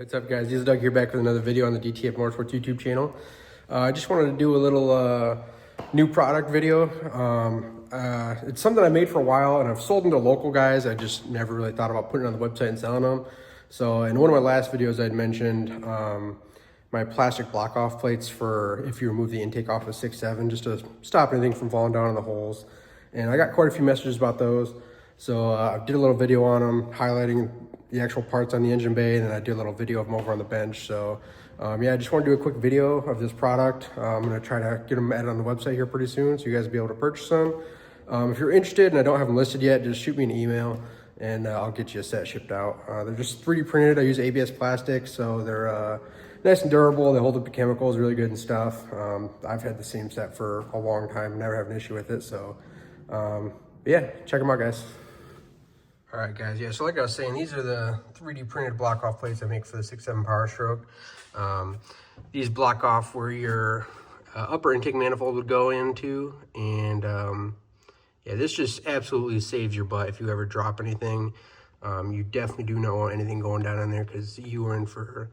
What's up, guys? This is Doug here, back with another video on the DTF Motorsports YouTube channel. I just wanted to do a little new product video. It's something I made for a while and I've sold them to local guys. I just never really thought about putting it on the website and selling them. So in one of my last videos I'd mentioned my plastic block-off plates for if you remove the intake off of 6.7, just to stop anything from falling down in the holes. And I got quite a few messages about those. So I did a little video on them, highlighting the actual parts on the engine bay, and then I did a little video of them over on the bench. So yeah, I just want to do a quick video of this product. I'm going to try to get them added on the website here pretty soon, so you guys will be able to purchase them. If you're interested and I don't have them listed yet, just shoot me an email and I'll get you a set shipped out. They're just 3D printed. I use ABS plastic, so they're nice and durable. They hold up to chemicals really good and stuff. I've had the same set for a long time, never have an issue with it. So yeah, check them out, guys. All right, guys, yeah, so like I was saying, these are the 3D printed block-off plates I make for the 6.7 Powerstroke. These block off where your upper intake manifold would go into, and yeah, this just absolutely saves your butt if you ever drop anything. You definitely do not want anything going down in there, because you are in for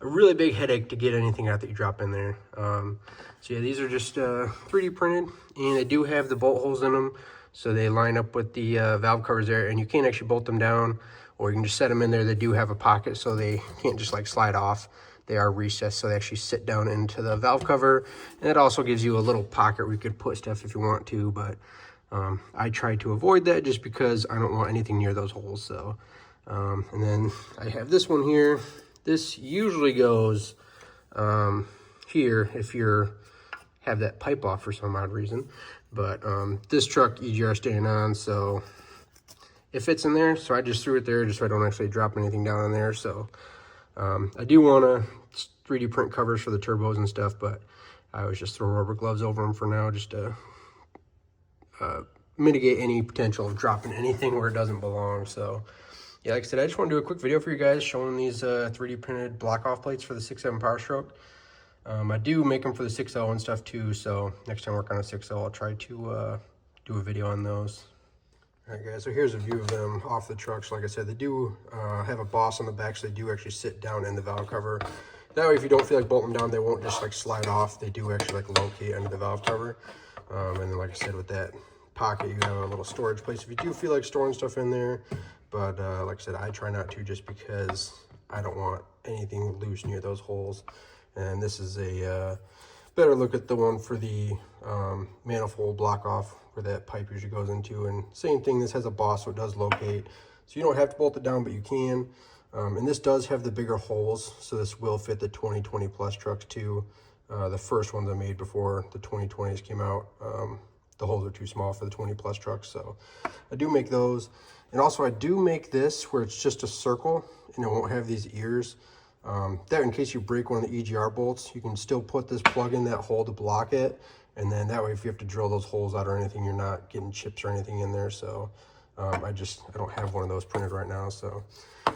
a really big headache to get anything out that you drop in there. So yeah, these are just 3D printed, and they do have the bolt holes in them. So they line up with the valve covers there, and you can't actually bolt them down, or you can just set them in there. They do have a pocket, so they can't just like slide off. They are recessed, so they actually sit down into the valve cover. And it also gives you a little pocket where you could put stuff if you want to, but I try to avoid that just because I don't want anything near those holes. So, and then I have this one here. This usually goes here if you're have that pipe off for some odd reason. But this truck EGR staying on, so it fits in there. So I just threw it there just so I don't actually drop anything down in there. So I do want to 3D print covers for the turbos and stuff, but I always just throw rubber gloves over them for now, just to mitigate any potential of dropping anything where it doesn't belong. So yeah, like I said, I just want to do a quick video for you guys showing these 3D printed block-off plates for the 6.7 Powerstroke. I do make them for the 6.0 and stuff too, so next time I work on a 6.0, I'll try to do a video on those. All right, guys, so here's a view of them off the truck. So like I said, they do have a boss on the back, so they do actually sit down in the valve cover. That way, if you don't feel like bolting them down, they won't just like slide off. They do actually like locate under the valve cover. And then like I said, with that pocket, you have a little storage place if you do feel like storing stuff in there. But like I said, I try not to, just because I don't want anything loose near those holes. And this is a better look at the one for the manifold block off where that pipe usually goes into. And same thing, this has a boss, so it does locate. So you don't have to bolt it down, but you can. And this does have the bigger holes, so this will fit the 2020 plus trucks too. The first ones I made before the 2020s came out, the holes are too small for the 20 plus trucks. So I do make those. And also I do make this where it's just a circle and it won't have these ears. That in case you break one of the EGR bolts, you can still put this plug in that hole to block it, and then that way if you have to drill those holes out or anything, you're not getting chips or anything in there. So I don't have one of those printed right now. So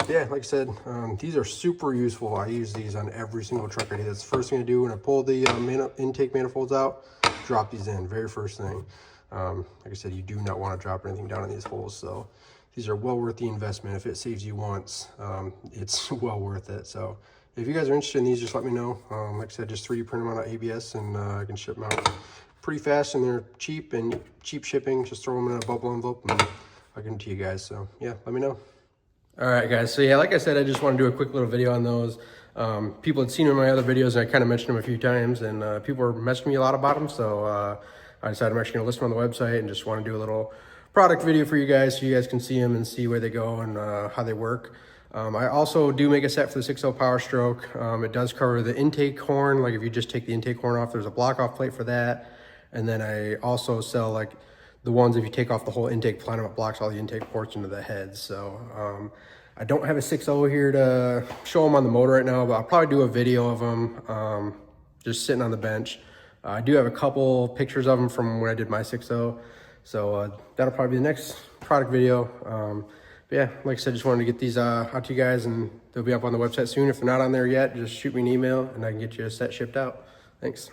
yeah, like I said, these are super useful. I use these on every single truck I do. That's the first thing I do when I pull the intake manifolds out, drop these in, very first thing. Like I said, you do not want to drop anything down in these holes. So these are well worth the investment. If it saves you once, it's well worth it. So if you guys are interested in these, just let me know. Like I said, just 3D print them out of ABS, and I can ship them out pretty fast, and they're cheap and cheap shipping. Just throw them in a bubble envelope and I'll give them to you guys. So yeah, let me know. All right, guys. So yeah, like I said, I just want to do a quick little video on those. People had seen them in my other videos, and I kind of mentioned them a few times, and people were messaging me a lot about them. So I decided I'm actually going to list them on the website and just want to do a little product video for you guys so you guys can see them and see where they go and how they work. I also do make a set for the 6.0 Powerstroke. It does cover the intake horn. Like if you just take the intake horn off, there's a block off plate for that. And then I also sell like the ones if you take off the whole intake plenum, it blocks all the intake ports into the heads. So I don't have a 6.0 here to show them on the motor right now, but I'll probably do a video of them just sitting on the bench. I do have a couple pictures of them from when I did my 6.0. So that'll probably be the next product video. But yeah, like I said, just wanted to get these out to you guys, and they'll be up on the website soon. If they're not on there yet, just shoot me an email and I can get you a set shipped out. Thanks.